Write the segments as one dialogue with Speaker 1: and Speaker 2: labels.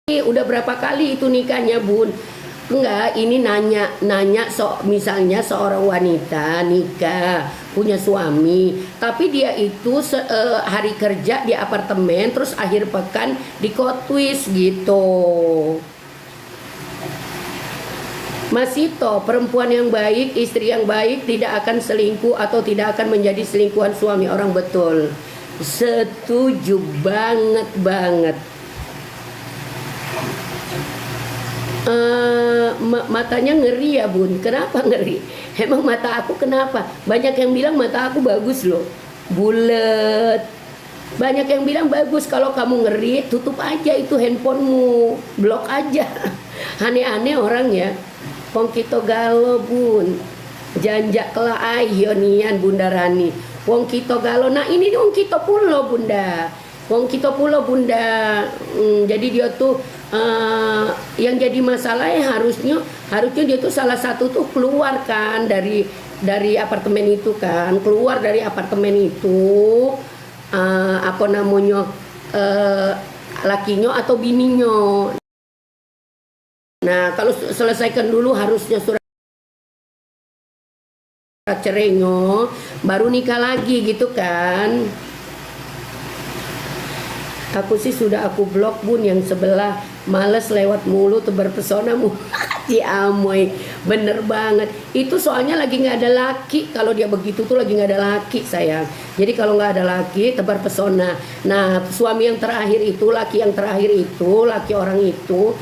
Speaker 1: Udah berapa kali itu nikahnya, Bun? Enggak, ini nanya misalnya seorang wanita nikah, punya suami, tapi dia itu hari kerja di apartemen, terus akhir pekan di kotwis gitu. Mas Ito, perempuan yang baik, istri yang baik tidak akan selingkuh atau tidak akan menjadi selingkuhan suami orang, betul. Setuju banget. Matanya ngeri ya, Bun. Kenapa ngeri? Emang mata aku kenapa? Banyak yang bilang mata aku bagus loh, bulet. Banyak yang bilang bagus. Kalau kamu ngeri, tutup aja itu handphonemu, blok aja. Aneh-aneh orang ya. Wong kita galo, Bun. Janjak kelai Yonian Bunda Rani. Wong kita galo. Nah ini wong kita pulo, Bunda. Wong kita pulo, Bunda. Jadi dia tuh yang jadi masalahnya harusnya dia tuh salah satu tuh keluar kan dari apartemen itu kan, keluar dari apartemen itu, apa namanya, lakinya atau bininya. Nah kalau selesaikan dulu harusnya surat cerainya, baru nikah lagi gitu kan. Aku sih sudah aku blok, Bun, yang sebelah males lewat mulu tebar pesona mu. Ci amoy, bener banget. Itu soalnya lagi nggak ada laki. Kalau dia begitu tuh lagi nggak ada laki, sayang. Jadi kalau nggak ada laki tebar pesona. Nah suami yang terakhir itu, laki yang terakhir itu, laki orang itu,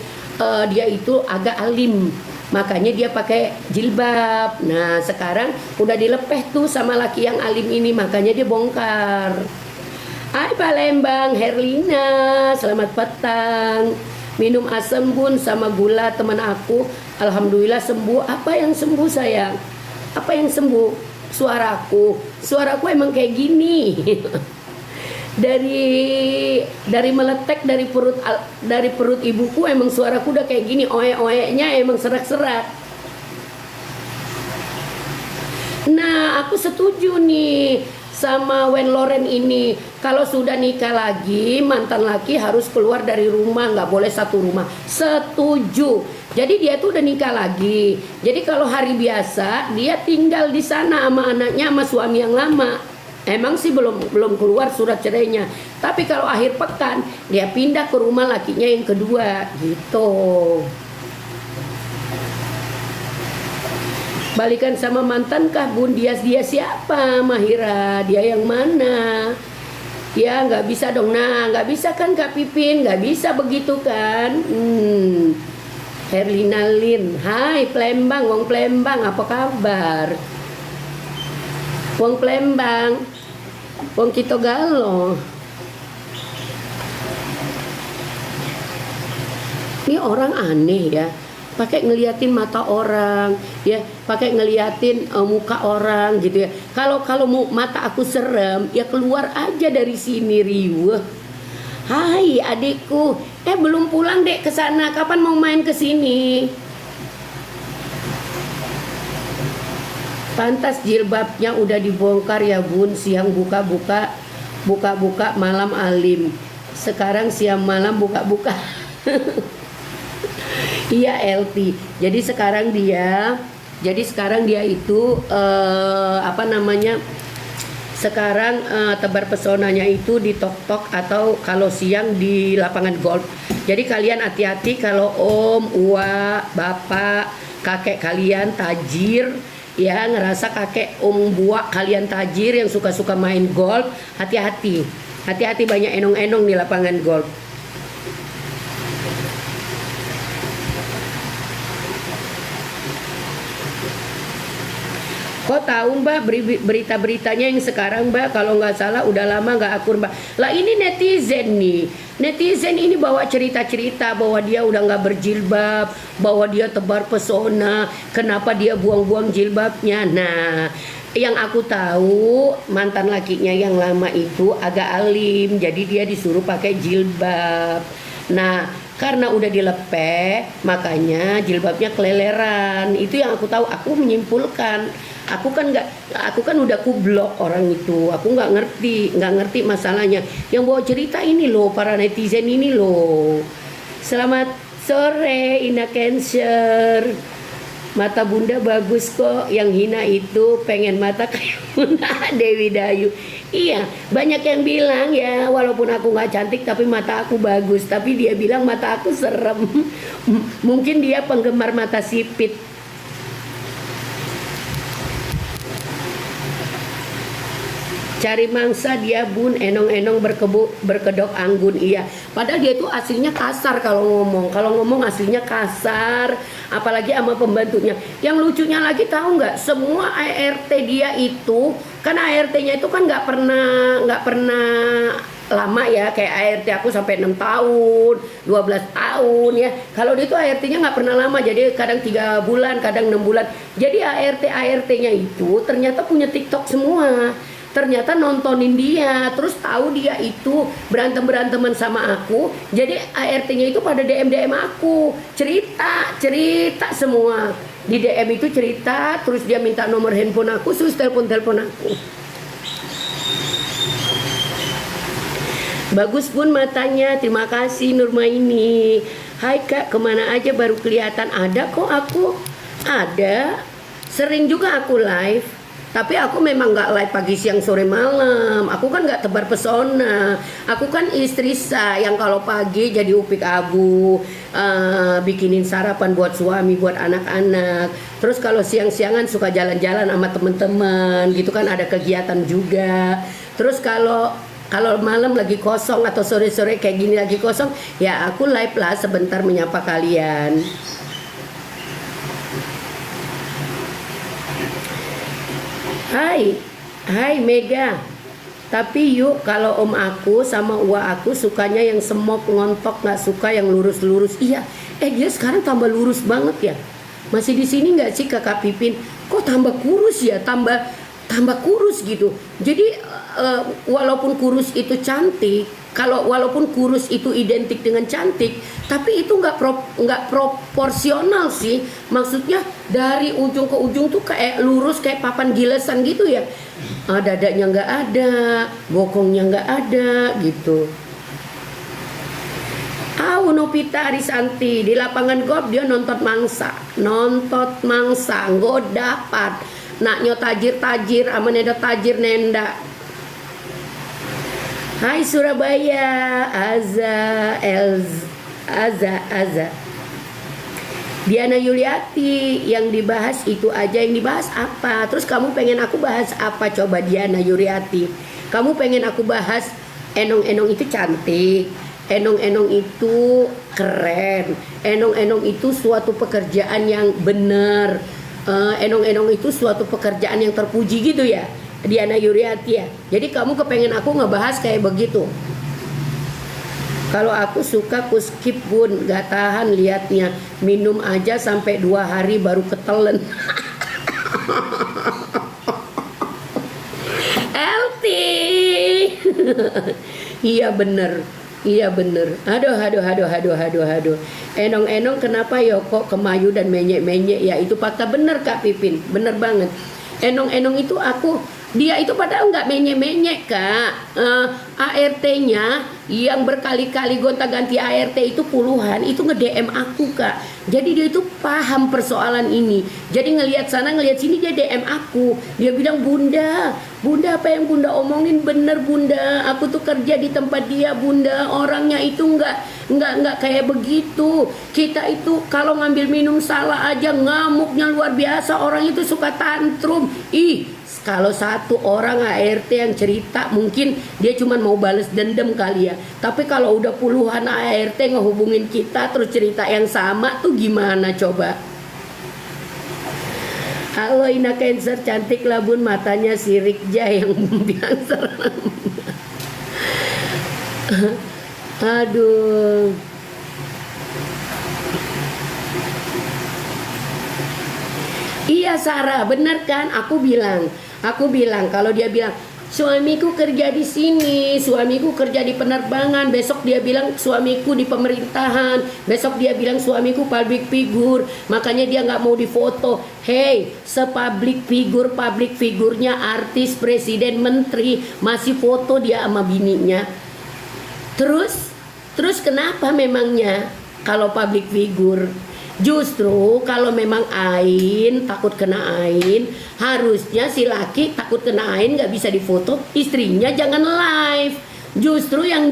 Speaker 1: dia itu agak alim. Makanya dia pakai jilbab. Nah sekarang udah dilepeh tuh sama laki yang alim ini, makanya dia bongkar. Hai Palembang, Herlina, selamat petang. Minum asam, Bun, sama gula teman aku. Alhamdulillah sembuh. Apa yang sembuh, sayang? Apa yang sembuh? Suaraku emang kayak gini. dari meletek dari perut ibuku emang suaraku udah kayak gini. Oe-oe-nya emang serak-serak. Nah, aku setuju nih sama Wen Loren ini. Kalau sudah nikah lagi, mantan laki harus keluar dari rumah, nggak boleh satu rumah. Setuju. Jadi dia tuh udah nikah lagi. Jadi kalau hari biasa dia tinggal di sana sama anaknya, sama suami yang lama. Emang sih belum keluar surat cerainya. Tapi kalau akhir pekan dia pindah ke rumah lakinya yang kedua, gitu. Balikan sama mantan kah, Bun? Dia siapa, Mahira? Dia yang mana? Ya nggak bisa dong. Nah nggak bisa kan Kak Pipin, nggak bisa begitu kan. Herlina Lin, hai Plembang, Wong Plembang, apa kabar? Wong Plembang, Wong Kito Galo. Ini orang aneh ya, pakai ngeliatin mata orang, ya, pakai ngeliatin muka orang gitu ya. Kalau mata aku serem, ya keluar aja dari sini, riweh. Hai adikku, belum pulang dek ke sana. Kapan mau main ke sini? Pantas jilbabnya udah dibongkar ya, Bun. Siang buka-buka, malam alim. Sekarang siang malam buka-buka. Iya LT. Jadi sekarang dia itu apa namanya? Sekarang tebar pesonanya itu di tok-tok atau kalau siang di lapangan golf. Jadi kalian hati-hati kalau om, uwa, bapak, kakek kalian tajir, ya ngerasa kakek om buah kalian tajir yang suka-suka main golf, hati-hati. Hati-hati banyak enong-enong di lapangan golf. Kok tahu Mbak berita-beritanya yang sekarang, Mbak? Kalau nggak salah udah lama nggak akur, Mbak. Lah ini netizen nih. Netizen ini bawa cerita-cerita bahwa dia udah nggak berjilbab, bahwa dia tebar pesona, kenapa dia buang-buang jilbabnya. Nah, yang aku tahu mantan lakinya yang lama itu agak alim, jadi dia disuruh pakai jilbab. Nah, karena udah dilepeh, makanya jilbabnya keleleran. Itu yang aku tahu. Aku menyimpulkan. Aku kan udah kublok orang itu. Aku nggak ngerti masalahnya. Yang bawa cerita ini loh, para netizen ini loh. Selamat sore Ina Cancer. Mata bunda bagus kok, yang hina itu pengen mata kayak Bunda Dewi Dayu. Iya, banyak yang bilang ya, walaupun aku nggak cantik tapi mata aku bagus. Tapi dia bilang mata aku serem. Mungkin dia penggemar mata sipit. Cari mangsa dia bun, enong-enong berkedok anggun. Iya, padahal dia itu aslinya kasar kalau ngomong aslinya kasar, apalagi sama pembantunya. Yang lucunya lagi tahu nggak, semua ART dia itu kan ART-nya itu kan nggak pernah lama ya, kayak ART aku sampai 6 tahun 12 tahun ya. Kalau dia itu ART-nya nggak pernah lama, jadi kadang 3 bulan, kadang 6 bulan. Jadi ART-nya itu ternyata punya TikTok semua. Ternyata nontonin dia, terus tahu dia itu berantem-beranteman sama aku. Jadi ART-nya itu pada DM aku, cerita semua. Di DM itu cerita, terus dia minta nomor handphone aku, terus telepon aku. Bagus pun matanya, terima kasih Nurmaini. Hai kak, kemana aja baru kelihatan? Ada kok aku, ada. Sering juga aku live. Tapi aku memang nggak live pagi, siang, sore, malam. Aku kan nggak tebar pesona. Aku kan istri yang kalau pagi jadi upik abu, bikinin sarapan buat suami, buat anak-anak. Terus kalau siang-siangan suka jalan-jalan sama temen-temen, gitu kan, ada kegiatan juga. Terus kalau malam lagi kosong atau sore-sore kayak gini lagi kosong, ya aku live lah sebentar menyapa kalian. Hai Mega. Tapi yuk, kalau om aku sama uwa aku sukanya yang semok ngontok, nggak suka yang lurus-lurus. Iya, dia sekarang tambah lurus banget ya. Masih di sini nggak sih kakak Pipin? Kok tambah kurus ya, tambah kurus gitu. Jadi walaupun kurus itu cantik, walaupun kurus itu identik dengan cantik, tapi itu nggak proporsional sih. Maksudnya dari ujung ke ujung tuh kayak lurus, kayak papan gilesan gitu ya. Dadanya nggak ada, bokongnya nggak ada gitu. Novita Arisanti di lapangan golf dia nonton mangsa, nggak dapat. Naknya tajir sama nenda tajir nenda. Hai Surabaya, Aza. Diana Yuliati, yang dibahas itu aja, yang dibahas apa? Terus kamu pengen aku bahas apa coba Diana Yuliati? Kamu pengen aku bahas enong-enong itu cantik, enong-enong itu keren, enong-enong itu suatu pekerjaan yang benar, enong-enong itu suatu pekerjaan yang terpuji gitu ya, Diana Yuliati ya. Jadi kamu kepengen aku ngebahas kayak begitu? Kalau aku suka ku skip bun, gak tahan liatnya. Minum aja sampai 2 hari baru ketelen. LT. Iya bener. Aduh. Enong-enong kenapa ya kok kemayu dan menyek-menyek ya? Itu fakta bener Kak Pipin, bener banget. Enong-enong itu dia itu padahal nggak menyek-menyek Kak. ART-nya yang berkali-kali gonta-ganti ART itu puluhan, itu nge-DM aku Kak. Jadi dia itu paham persoalan ini. Jadi ngelihat sana ngelihat sini dia DM aku. Dia bilang Bunda apa yang Bunda omongin bener Bunda. Aku tuh kerja di tempat dia Bunda. Orangnya itu nggak kayak begitu. Kita itu kalau ngambil minum salah aja ngamuknya luar biasa. Orang itu suka tantrum. Kalau satu orang ART yang cerita mungkin dia cuma mau bales dendam kali ya. Tapi kalau udah puluhan ART ngehubungin kita terus cerita yang sama tuh gimana coba? Halo Ina Cancer, cantik lah bun, matanya sirik yang bilang serem. Aduh. Iya Sarah, bener kan? Aku bilang kalau dia bilang suamiku kerja di sini, suamiku kerja di penerbangan, besok dia bilang suamiku di pemerintahan, besok dia bilang suamiku public figure, makanya dia nggak mau difoto. Hey, public figurnya artis, presiden, menteri, masih foto dia sama bininya. Terus kenapa memangnya? kalau public figure. Justru kalau memang Ain takut kena Ain, harusnya si laki takut kena Ain nggak bisa difoto, istrinya jangan live. Justru yang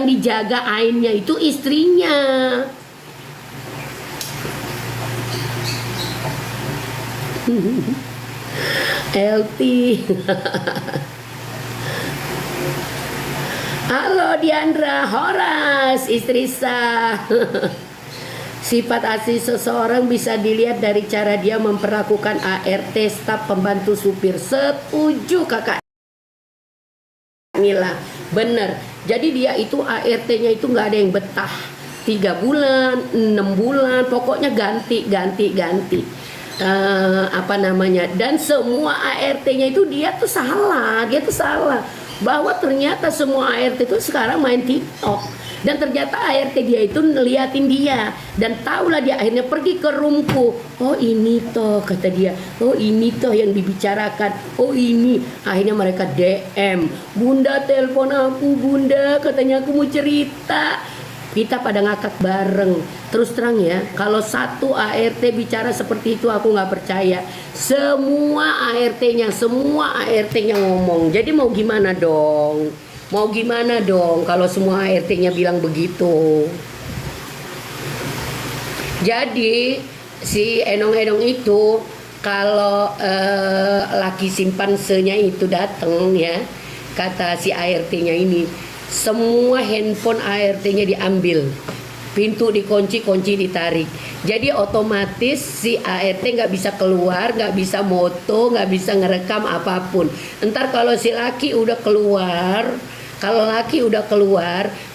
Speaker 1: dijaga Ainnya itu istrinya. LT. Halo Diandra, Horas, istri sah. Sifat asli seseorang bisa dilihat dari cara dia memperlakukan ART, staf, pembantu supir. Setuju kakak Mila, bener. Jadi dia itu ART-nya itu nggak ada yang betah. 3 bulan, 6 bulan, pokoknya ganti. Apa namanya? Dan semua ART-nya itu dia tuh salah. Bahwa ternyata semua ART itu sekarang main TikTok. Dan ternyata ART dia itu ngeliatin dia. Dan tahulah dia akhirnya pergi ke roomku. Oh ini toh, kata dia. Oh ini toh yang dibicarakan. Oh ini. Akhirnya mereka DM. Bunda telepon aku, bunda. Katanya aku mau cerita. Kita pada ngakak bareng. Terus terang ya, kalau satu ART bicara seperti itu aku nggak percaya. Semua ART-nya ngomong. Jadi mau gimana dong? Kalau semua ART-nya bilang begitu? Jadi si Enong-Enong itu kalau laki simpansenya itu datang ya, kata si ART-nya ini, semua handphone ART-nya diambil, pintu dikunci, kunci ditarik. Jadi otomatis si ART nggak bisa keluar, nggak bisa moto, nggak bisa ngerekam apapun. Entar kalau si laki udah keluar,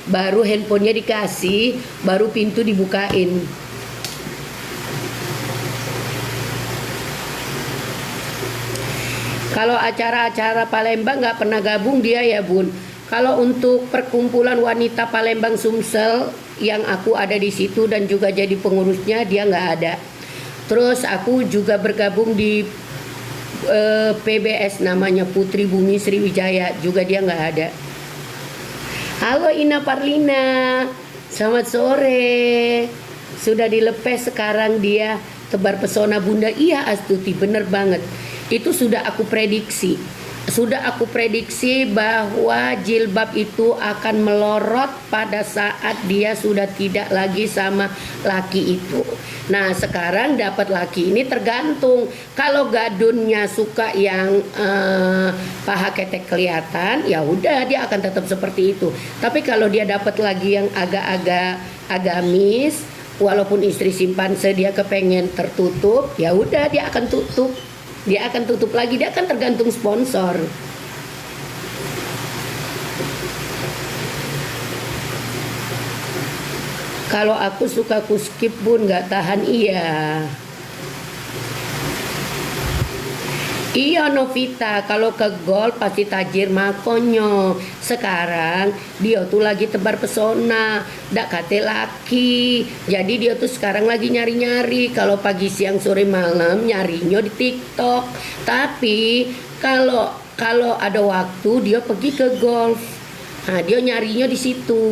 Speaker 1: baru handphonenya dikasih, baru pintu dibukain. Kalau acara-acara Palembang nggak pernah gabung dia ya bun. Kalau untuk perkumpulan wanita Palembang Sumsel yang aku ada di situ dan juga jadi pengurusnya, dia nggak ada. Terus aku juga bergabung di PBS namanya Putri Bumi Sriwijaya, juga dia nggak ada. Halo Ina Parlina, selamat sore. Sudah dilepas sekarang dia tebar pesona bunda. Iya Astuti, bener banget. Itu sudah aku prediksi. Bahwa jilbab itu akan melorot pada saat dia sudah tidak lagi sama laki itu. Nah sekarang dapat laki ini tergantung. Kalau gadunnya suka yang paha ketek kelihatan, ya udah dia akan tetap seperti itu. Tapi kalau dia dapat lagi yang agak-agak agamis, walaupun istri simpanse dia kepengen tertutup, ya udah dia akan tutup. Dia akan tutup lagi, dia akan tergantung sponsor. Kalau aku suka ku skip bun, nggak tahan iya. Iya Novita, kalau ke gol pasti tajir makonyo. Sekarang dia tuh lagi tebar pesona, dak kate laki. Jadi dia tuh sekarang lagi nyari-nyari. Kalau pagi siang sore malam nyarinya di TikTok. Tapi kalau ada waktu dia pergi ke golf. Nah dia nyarinya di situ.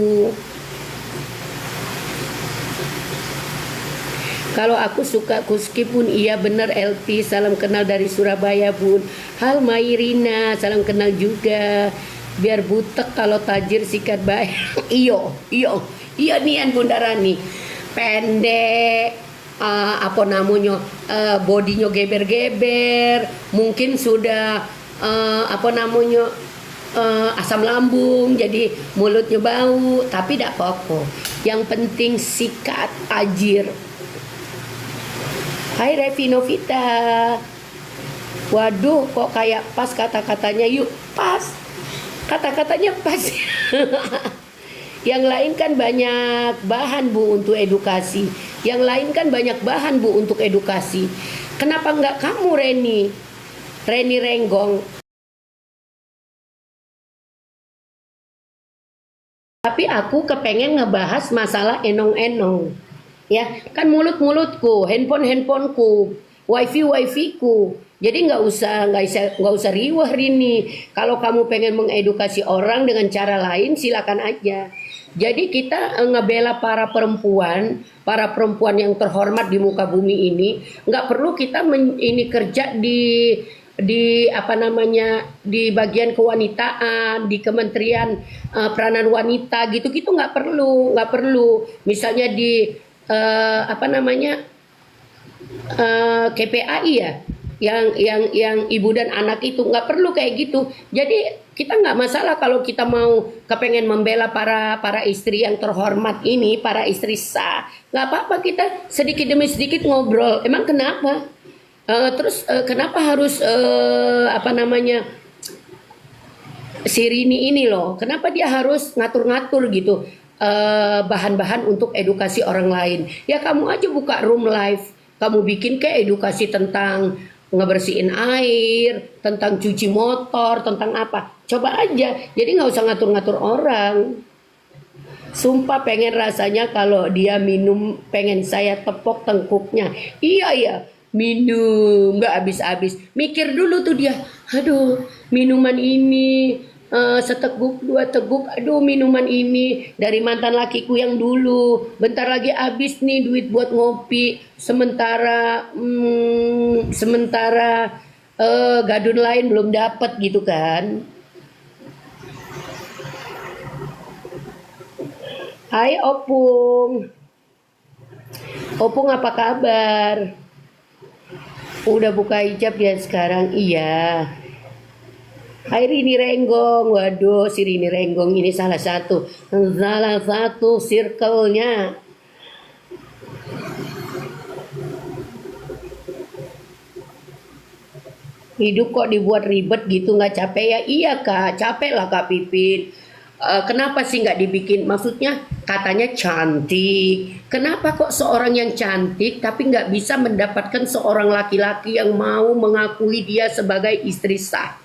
Speaker 1: Kalau aku suka kuski pun iya bener LT, salam kenal dari Surabaya bun. Hal Mairina, salam kenal juga. Biar butek kalau tajir sikat baik. iyo nian Bunda Rani. Pendek, apa namanya, bodinya geber-geber. Mungkin sudah asam lambung, jadi mulutnya bau. Tapi tidak apa-apa. Yang penting sikat tajir. Hai Revi Novita. Waduh kok kayak pas kata-katanya. Yuk pas. Kata-katanya pas. Yang lain kan banyak bahan Bu untuk edukasi. Kenapa enggak kamu Reni Renggong? Tapi aku kepengen ngebahas masalah enong-enong. Ya, kan mulutku, handphoneku, wifi-ku. Jadi nggak usah riweh Rini. Kalau kamu pengen mengedukasi orang dengan cara lain, silakan aja. Jadi kita ngebela para perempuan yang terhormat di muka bumi ini, nggak perlu kita ini kerja di apa namanya, di bagian kewanitaan, di Kementerian Peranan Wanita gitu-gitu, nggak perlu. Misalnya di apa namanya, KPAI ya, yang ibu dan anak itu nggak perlu kayak gitu. Jadi kita nggak masalah kalau kita mau kepengen membela para istri yang terhormat ini, para istri sah, nggak apa-apa, kita sedikit demi sedikit ngobrol. Emang kenapa? Terus kenapa harus apa namanya, si Rini ini loh, kenapa dia harus ngatur-ngatur gitu bahan-bahan untuk edukasi orang lain? Ya kamu aja buka room live, kamu bikin kayak edukasi tentang ngebersihin air, tentang cuci motor, tentang apa. Coba aja, jadi nggak usah ngatur-ngatur orang. Sumpah pengen rasanya kalau dia minum, pengen saya tepok tengkuknya. Iya ya, minum nggak habis-habis. Mikir dulu tuh dia, aduh minuman ini seteguk dua teguk, aduh minuman ini dari mantan lakiku yang dulu, bentar lagi habis nih duit buat ngopi, sementara gadun lain belum dapat gitu kan. Hai Opung, Opung apa kabar? Udah buka hijab ya sekarang? Iya. Hai Rini Renggong, waduh si Rini Renggong ini salah satu circle-nya. Hidup kok dibuat ribet gitu, nggak capek ya? Iya Kak, capek lah Kak Pipin. Kenapa sih nggak dibikin? Maksudnya katanya cantik. Kenapa kok seorang yang cantik tapi nggak bisa mendapatkan seorang laki-laki yang mau mengakui dia sebagai istri sah?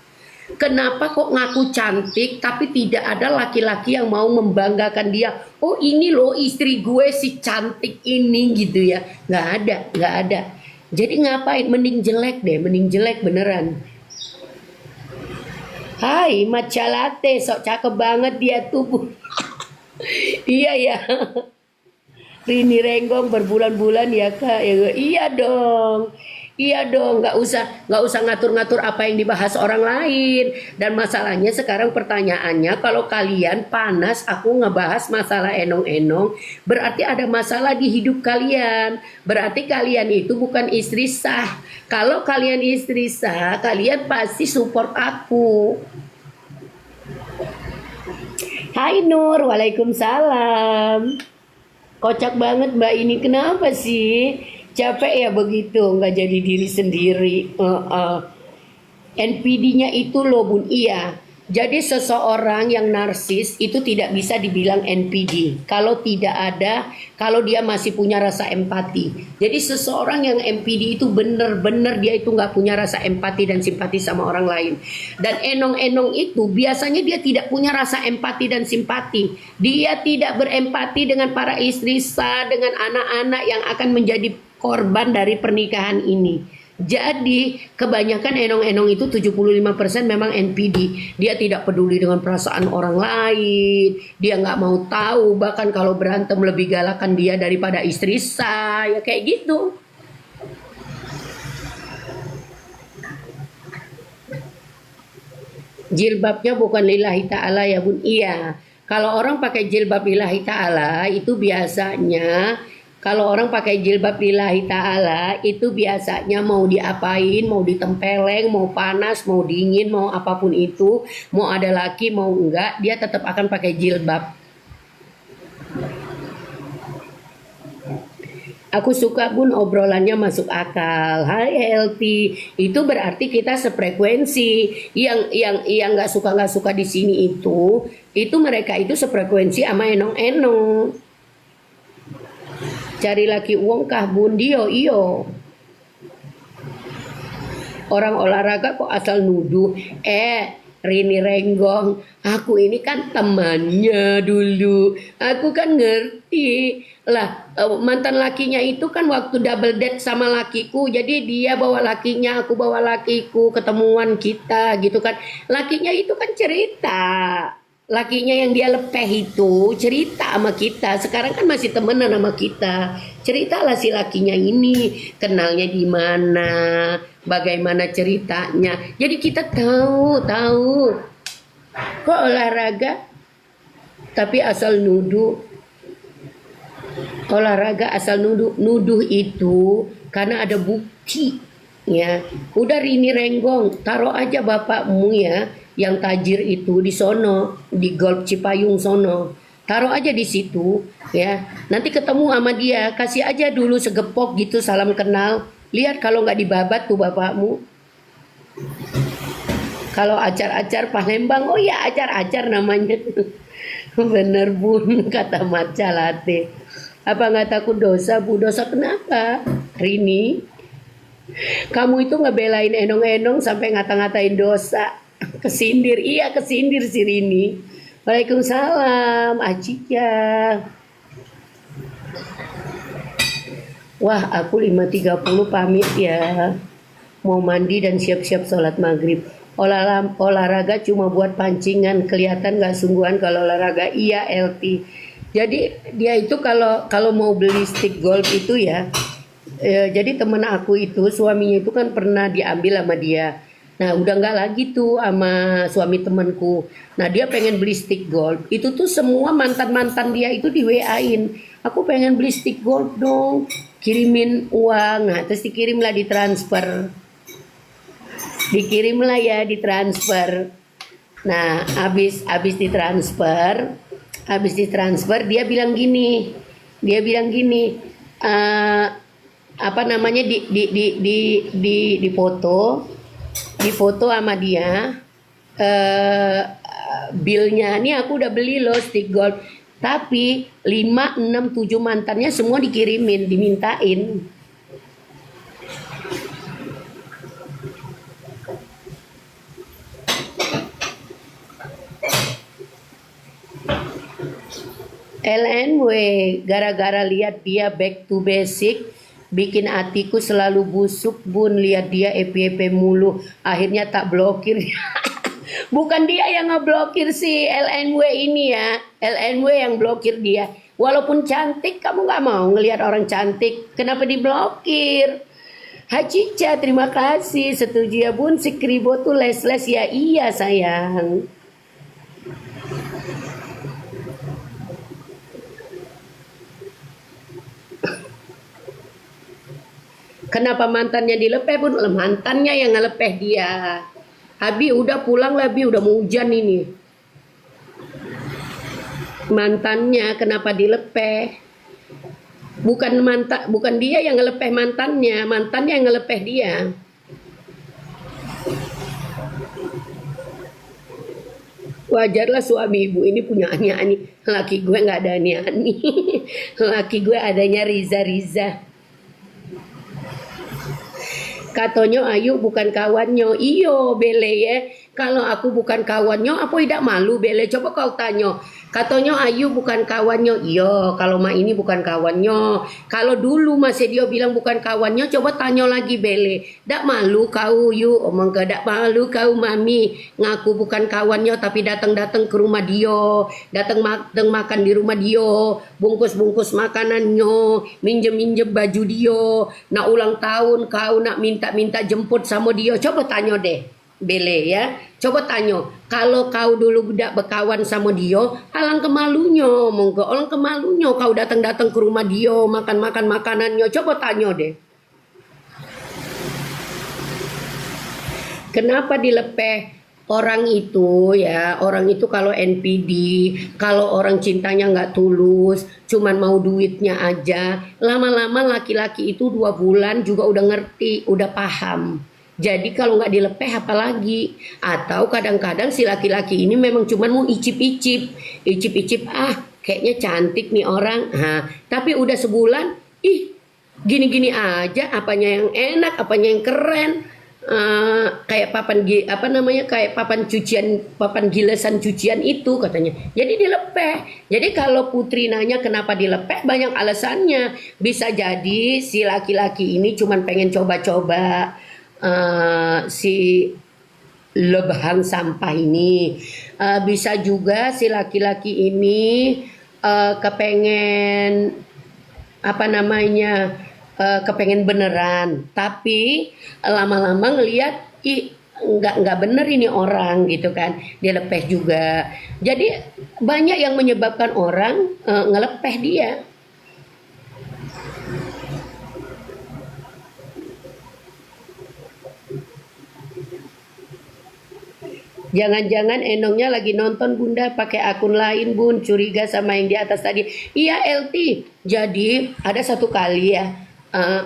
Speaker 1: Kenapa kok ngaku cantik tapi tidak ada laki-laki yang mau membanggakan dia? Oh ini loh istri gue si cantik ini gitu ya. Nggak ada. Jadi ngapain? Mending jelek deh, mending jelek beneran. Hai matcha latte, sok cakep banget dia tuh. Iya ya. Rini Renggong berbulan-bulan ya Kak. Ya, iya dong, nggak usah ngatur-ngatur apa yang dibahas orang lain. Dan masalahnya sekarang pertanyaannya, kalau kalian panas aku ngebahas masalah enong-enong, berarti ada masalah di hidup kalian. Berarti kalian itu bukan istri sah. Kalau kalian istri sah, kalian pasti support aku. Hai Nur, waalaikumsalam. Kocak banget Mbak ini, kenapa sih? Capek ya begitu, nggak jadi diri sendiri. NPD-nya itu loh Bun, iya. Jadi seseorang yang narsis itu tidak bisa dibilang NPD kalau kalau dia masih punya rasa empati. Jadi seseorang yang NPD itu benar-benar dia itu nggak punya rasa empati dan simpati sama orang lain. Dan enong-enong itu biasanya dia tidak punya rasa empati dan simpati. Dia tidak berempati dengan para istri sah, dengan anak-anak yang akan menjadi korban dari pernikahan ini. Jadi kebanyakan enong-enong itu 75% memang NPD. Dia tidak peduli dengan perasaan orang lain. Dia nggak mau tahu, bahkan kalau berantem lebih galakan dia daripada istri saya, kayak gitu. Jilbabnya bukan lillahi ta'ala ya Bun. Iya. Kalau orang pakai jilbab lillahi ta'ala itu biasanya, kalau orang pakai jilbab lillahi ta'ala itu biasanya mau diapain, mau ditempeleng, mau panas, mau dingin, mau apapun itu, mau ada laki, mau enggak, dia tetap akan pakai jilbab. Aku suka Bun, obrolannya masuk akal. Hai healthy, itu berarti kita sefrekuensi. Yang nggak suka di sini itu mereka itu sefrekuensi sama enong-enong. Cari laki uang kah Bun? Iyo. Orang olahraga kok asal nuduh. Rini Renggong, aku ini kan temannya dulu. Aku kan ngerti. Lah, mantan lakinya itu kan waktu double date sama lakiku. Jadi dia bawa lakinya, aku bawa lakiku, ketemuan kita gitu kan. Lakinya itu kan cerita. lakinya yang dia lepeh itu cerita sama kita. Sekarang kan masih temenan sama kita. Ceritalah si lakinya ini kenalnya di mana, bagaimana ceritanya. Jadi kita tahu kok olahraga tapi asal nuduh. Olahraga asal nuduh itu karena ada bukti ya. Udah Rini Renggong, taruh aja bapakmu ya yang tajir itu di sono, di Golf Cipayung sono. Taruh aja di situ ya. Nanti ketemu sama dia, kasih aja dulu segepok gitu salam kenal. Lihat kalau nggak dibabat tuh bapakmu. Kalau acar-acar Palembang, oh ya acar-acar namanya. Bener bun, kata Maca Latte. Apa nggak takut dosa bu? Dosa kenapa? Rini, kamu itu ngebelain enong-enong sampai ngata-ngatain dosa. Kesindir, iya kesindir si Rini. Waalaikumsalam, Acica. Wah, aku 5.30 pamit ya. Mau mandi dan siap-siap sholat maghrib. Olahraga cuma buat pancingan, kelihatan gak sungguhan kalau olahraga. Iya LT. Jadi dia itu kalau mau beli stick golf itu ya, jadi temen aku itu suaminya itu kan pernah diambil sama dia. Nah udah nggak lagi tuh sama suami temanku. Nah dia pengen beli stick golf. Itu tuh semua mantan dia itu di WA-in. Aku pengen beli stick golf dong. Kirimin uang. Nah terus dikirimlah ditransfer. Dikirimlah ya ditransfer. Nah habis ditransfer dia bilang gini. Apa namanya di foto sama dia billnya. Ini aku udah beli loh stick golf, tapi 5, 6, 7 mantannya semua dikirimin, dimintain. LNW gara-gara lihat dia back to basic bikin hatiku selalu busuk bun, lihat dia EP mulu, akhirnya tak blokir. Bukan dia yang ngeblokir si LNW ini ya, LNW yang blokir dia. Walaupun cantik, kamu nggak mau ngelihat orang cantik, kenapa diblokir? Hacica, terima kasih, setuju ya bun, si Kribo tuh les-les ya. Iya sayang. Kenapa mantannya dilepeh pun? Mantannya yang ngelepeh dia. Abi udah pulang lah, Abi udah mau hujan ini. Mantannya kenapa dilepeh? Bukan dia yang ngelepeh mantannya yang ngelepeh dia. Wajarlah suami ibu ini punya ani-ani. Laki gue nggak ada ani-ani. Laki gue adanya Riza. Katonyo Ayu bukan kawannya. Iyo bele ya. Kalau aku bukan kawannya, apa tidak malu bele? Coba kau tanya. Katonyo Ayu bukan kawannya. Iyo, kalau ma ini bukan kawannya. Kalau dulu masih dia bilang bukan kawannya, coba tanya lagi bele. Dak malu kau yuk, omong gak dak malu kau mami. Ngaku bukan kawannya tapi datang-datang ke rumah dia. Datang makan di rumah dia. Bungkus-bungkus makanannya. Minjem-minjem baju dia. Nak ulang tahun kau nak minta jemput sama dia. Coba tanya deh. Bele ya, coba tanya kalau kau dulu tidak berkawan sama dia, alang kemalunya, monggo alang kemalunya kau datang ke rumah dia makan makanannya. Coba tanya deh, kenapa dilepeh orang itu ya? Orang itu kalau NPD, kalau orang cintanya nggak tulus, cuman mau duitnya aja, lama-lama laki-laki itu 2 bulan juga udah ngerti, udah paham. Jadi kalau nggak dilepeh apalagi. Atau kadang-kadang si laki-laki ini memang cuma mau icip-icip, kayaknya cantik nih orang. Tapi udah sebulan, gini-gini aja, apanya yang enak, apanya yang keren. Kayak papan gilesan cucian itu katanya. Jadi dilepeh. Jadi kalau Putri nanya kenapa dilepeh, banyak alasannya. Bisa jadi si laki-laki ini cuma pengen coba-coba. Si lebah sampah ini. Bisa juga si laki-laki ini kepengen apa namanya kepengen beneran, tapi lama-lama ngelihat nggak bener ini orang gitu kan, dia lepeh juga. Jadi banyak yang menyebabkan orang ngelepeh dia. Jangan-jangan Enongnya lagi nonton Bunda pakai akun lain Bun, curiga sama yang di atas tadi. Iya LT. Jadi ada satu kali ya,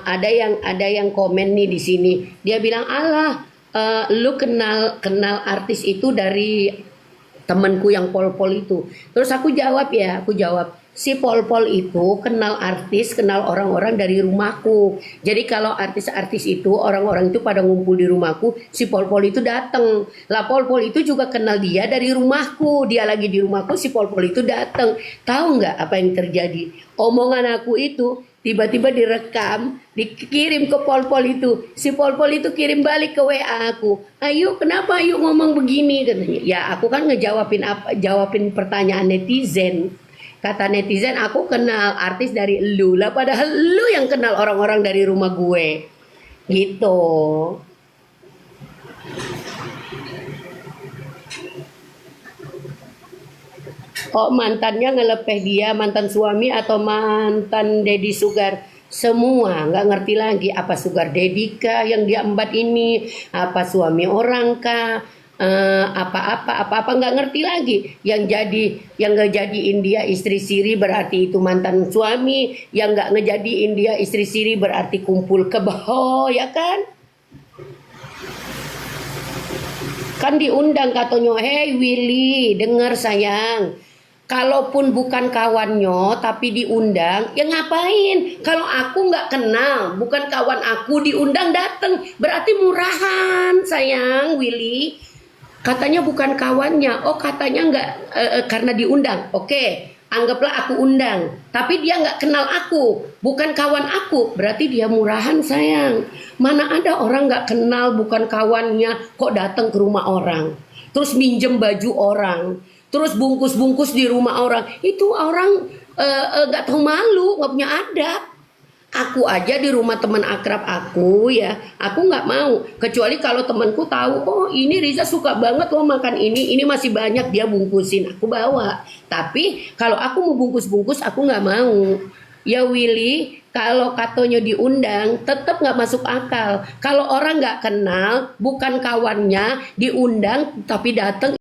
Speaker 1: ada yang komen nih di sini. Dia bilang alah, lu kenal artis itu dari temanku yang pol-pol itu. Terus aku jawab si pol-pol itu kenal artis, kenal orang-orang dari rumahku. Jadi kalau artis-artis itu, orang-orang itu pada ngumpul di rumahku, si pol-pol itu datang. Lah pol-pol itu juga kenal dia dari rumahku. Dia lagi di rumahku, si pol-pol itu datang. Tahu nggak apa yang terjadi? Omongan aku itu tiba-tiba direkam, dikirim ke pol-pol itu. Si pol-pol itu kirim balik ke WA aku. Ayo, kenapa ayo ngomong begini katanya. Ya, aku kan jawabin pertanyaan netizen. Kata netizen, aku kenal artis dari lu lah, padahal lu yang kenal orang-orang dari rumah gue. Gitu. Oh, mantannya ngelepeh dia, mantan suami atau mantan Deddy Sugar? Semua, nggak ngerti lagi apa Sugar Daddy kah yang dia embat ini, apa suami orang kah, apa-apa nggak ngerti lagi. Yang nggak jadiin dia istri siri berarti itu mantan suami, yang nggak ngejadiin dia istri siri berarti kumpul keboh, ya kan? Kan diundang katanya, hey Willy, dengar sayang. Kalaupun bukan kawannya tapi diundang, ya ngapain? Kalau aku nggak kenal, bukan kawan aku diundang datang, berarti murahan sayang Willy. Katanya bukan kawannya, oh katanya nggak karena diundang. Oke, anggaplah aku undang, tapi dia nggak kenal aku, bukan kawan aku, berarti dia murahan sayang. Mana ada orang nggak kenal, bukan kawannya, kok datang ke rumah orang, terus minjem baju orang, terus bungkus-bungkus di rumah orang. Itu orang nggak tahu malu, nggak punya adab. Aku aja di rumah teman akrab aku ya, aku nggak mau. Kecuali kalau temanku tahu, oh ini Riza suka banget loh makan ini masih banyak, dia bungkusin, aku bawa. Tapi kalau aku mau bungkus-bungkus, aku nggak mau. Ya Willy, kalau katanya diundang, tetap nggak masuk akal. Kalau orang nggak kenal, bukan kawannya, diundang tapi datang.